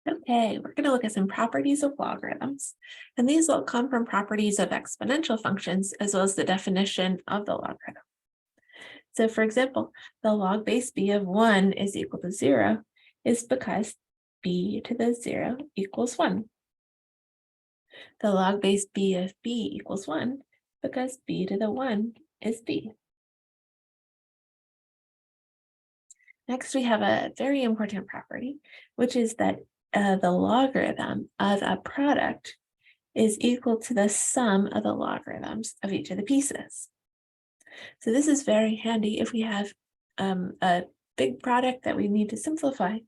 Okay, we're going to look at some properties of logarithms, and these will come from properties of exponential functions as well as the definition of the logarithm. So for example, the log base b of 1 is equal to 0 is because b to the 0 equals 1. The log base b of b equals 1 because b to the 1 is b. Next, we have a very important property, which is that the logarithm of a product is equal to the sum of the logarithms of each of the pieces. So this is very handy if we have a big product that we need to simplify.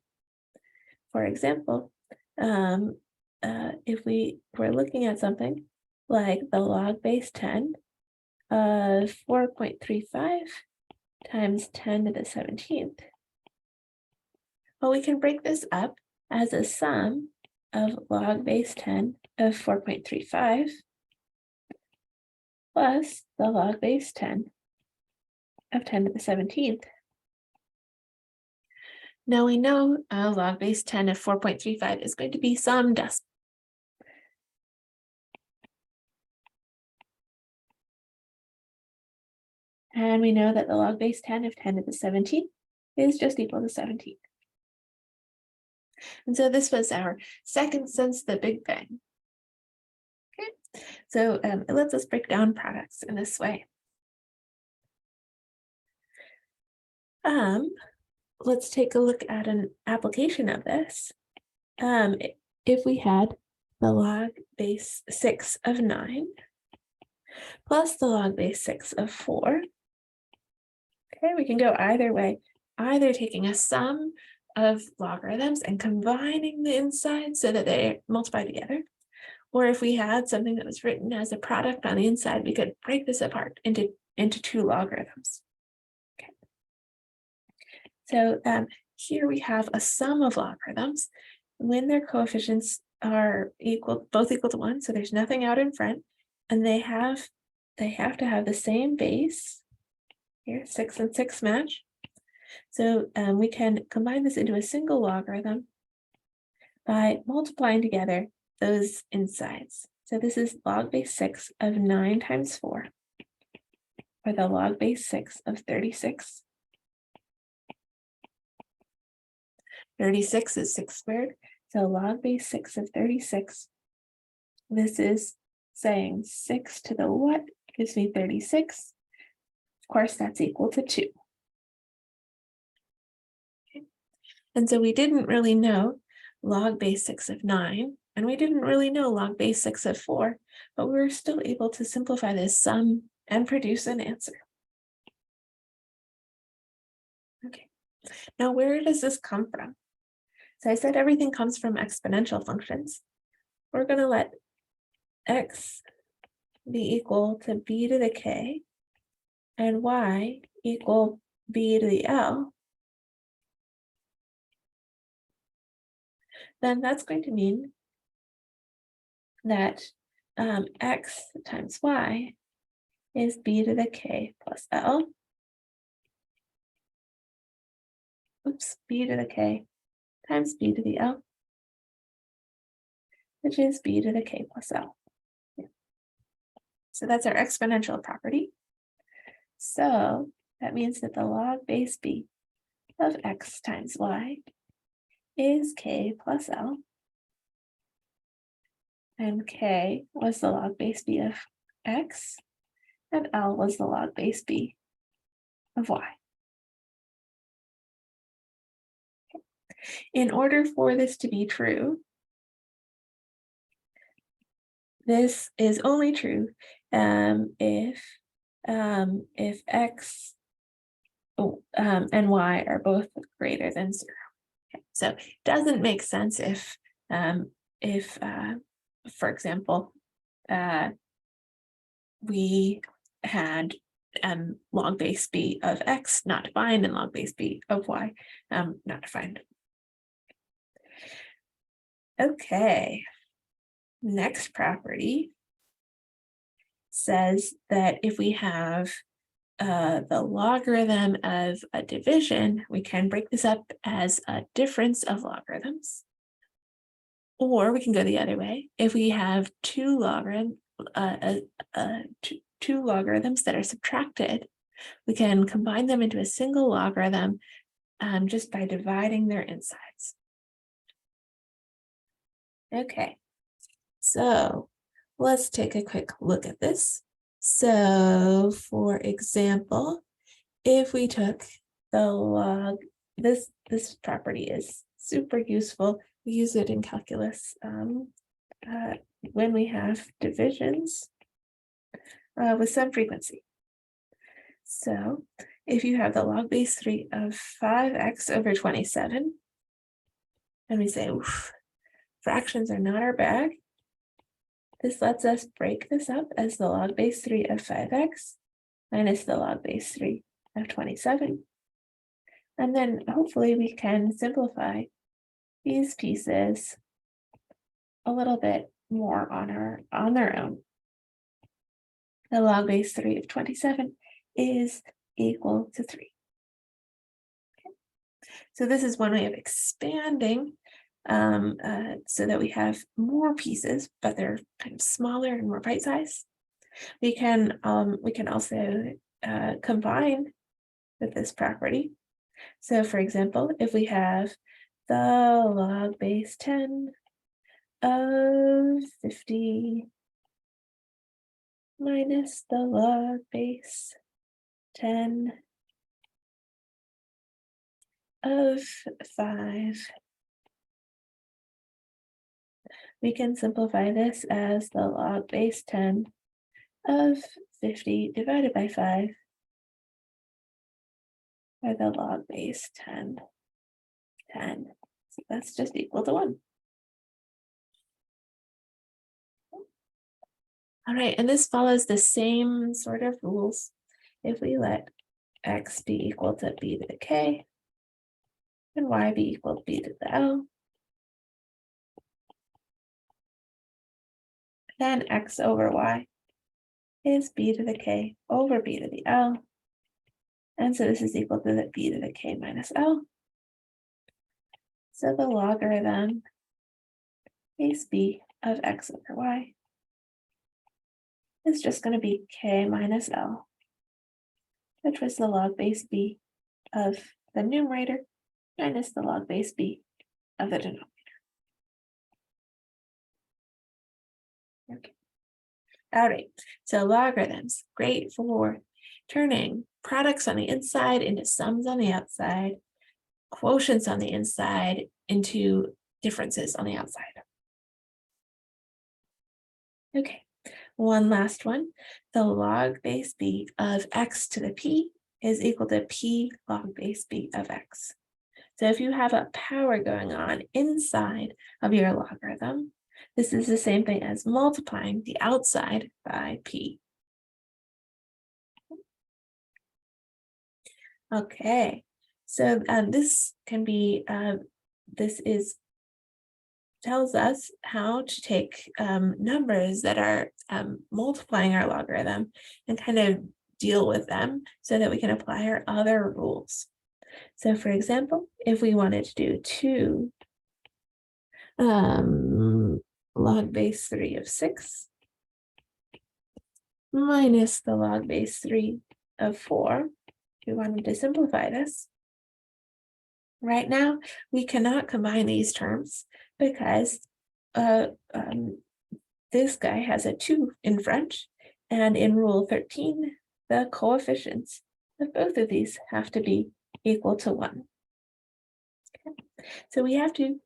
For example, if we were looking at something like the log base 10 of 4.35 times 10 to the 17th, well, we can break this up as a sum of log base 10 of 4.35 plus the log base 10 of 10 to the 17th. Now we know log base 10 of 4.35 is going to be some decimal. And we know that the log base 10 of 10 to the 17th is just equal to 17. And so this was our second since the Big Bang. Okay, so it lets us break down products in this way. Let's take a look at an application of this. If we had the log base 6 of 9 plus the log base 6 of 4, okay, we can go either way, either taking a sum of logarithms and combining the inside so that they multiply together, or if we had something that was written as a product on the inside, we could break this apart into two logarithms. Okay. So here we have a sum of logarithms when their coefficients are both equal to 1, so there's nothing out in front, and they have to have the same base. Here, 6 and 6 match. So we can combine this into a single logarithm by multiplying together those insides. So this is log base 6 of 9 times 4, or the log base 6 of 36. 36 is 6 squared, so log base 6 of 36. This is saying 6 to the what gives me 36. Of course, that's equal to 2. Okay. And so we didn't really know log base 6 of 9, and we didn't really know log base 6 of 4, but we were still able to simplify this sum and produce an answer. Okay, now where does this come from? So I said everything comes from exponential functions. We're going to let x be equal to b to the k and y equal b to the l. Then that's going to mean that x times y is b to the k plus l. Oops, b to the k times b to the l, which is b to the k plus l. Yeah. So that's our exponential property. So that means that the log base b of x times y is k plus l. And k was the log base b of x, and l was the log base b of y. Okay. In order for this to be true, this is only true if x and y are both greater than 0. Okay. So it doesn't make sense if for example, we had log base b of x not defined and log base b of y not defined. Okay, next property says that if we have the logarithm of a division, we can break this up as a difference of logarithms. Or we can go the other way. If we have two logarithms that are subtracted, we can combine them into a single logarithm just by dividing their insides. Okay, so let's take a quick look at this. So for example, if we took the log, this property is super useful. We use it in calculus when we have divisions with some frequency. So if you have the log base 3 of 5x over 27, and we say, oof, fractions are not our bag, this lets us break this up as the log base 3 of 5x minus the log base 3 of 27. And then hopefully we can simplify these pieces a little bit more on their own. The log base 3 of 27 is equal to 3. Okay. So this is one way of expanding so that we have more pieces, but they're kind of smaller and more bite-sized. We can also combine with this property. So for example, if we have the log base 10 of 50 minus the log base 10 of 5, we can simplify this as the log base 10 of 50 divided by 5 by the log base 10. So that's just equal to 1. All right, and this follows the same sort of rules. If we let x be equal to b to the k, and y be equal to b to the l, then x over y is b to the k over b to the l. And so this is equal to the b to the k minus l. So the logarithm base b of x over y is just going to be k minus l, which was the log base b of the numerator minus the log base b of the denominator. Okay. All right, so logarithms, great for turning products on the inside into sums on the outside, quotients on the inside into differences on the outside. Okay, one last one. The log base b of x to the p is equal to p log base b of x. So if you have a power going on inside of your logarithm, this is the same thing as multiplying the outside by p. Okay, so this can be, tells us how to take numbers that are multiplying our logarithm and kind of deal with them so that we can apply our other rules. So for example, if we wanted to do 2 log base 3 of 6 minus the log base 3 of 4, we wanted to simplify this. Right now, we cannot combine these terms because this guy has a 2 in front, and in rule 13, the coefficients of both of these have to be equal to 1. Okay. So we have to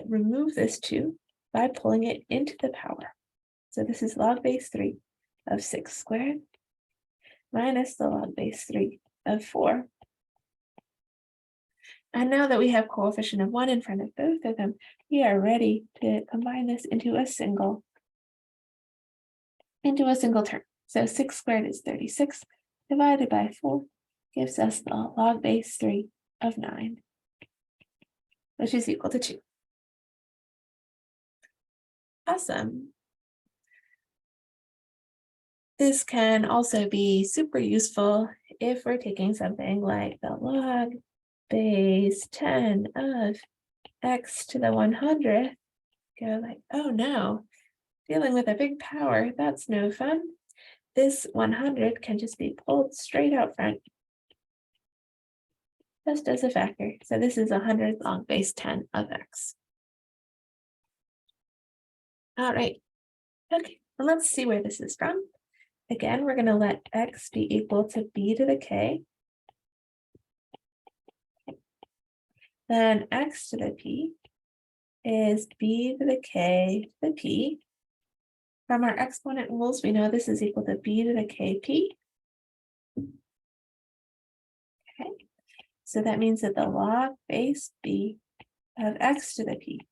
remove this 2 by pulling it into the power. So this is log base 3 of 6 squared minus the log base 3 of 4. And now that we have coefficient of 1 in front of both of them, we are ready to combine this into a single term. So 6 squared is 36 divided by 4 gives us the log base 3 of 9, which is equal to 2. Awesome. This can also be super useful if we're taking something like the log base 10 of x to the 100th go like, oh no, dealing with a big power, that's no fun. This 100 can just be pulled straight out front, just as a factor. So this is 100 log base 10 of x. All right, okay, well, let's see where this is from. Again, we're going to let x be equal to b to the k. Then x to the p is b to the k to the p. From our exponent rules, we know this is equal to b to the kp. Okay, so that means that the log base b of x to the p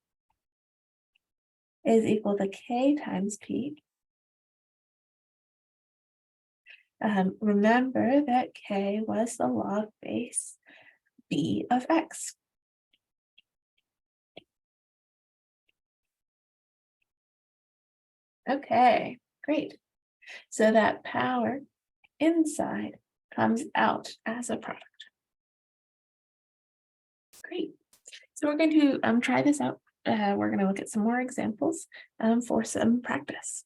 is equal to k times p. Remember that k was the log base b of x. Okay, great. So that power inside comes out as a product. Great. So we're going to try this out. We're going to look at some more examples for some practice.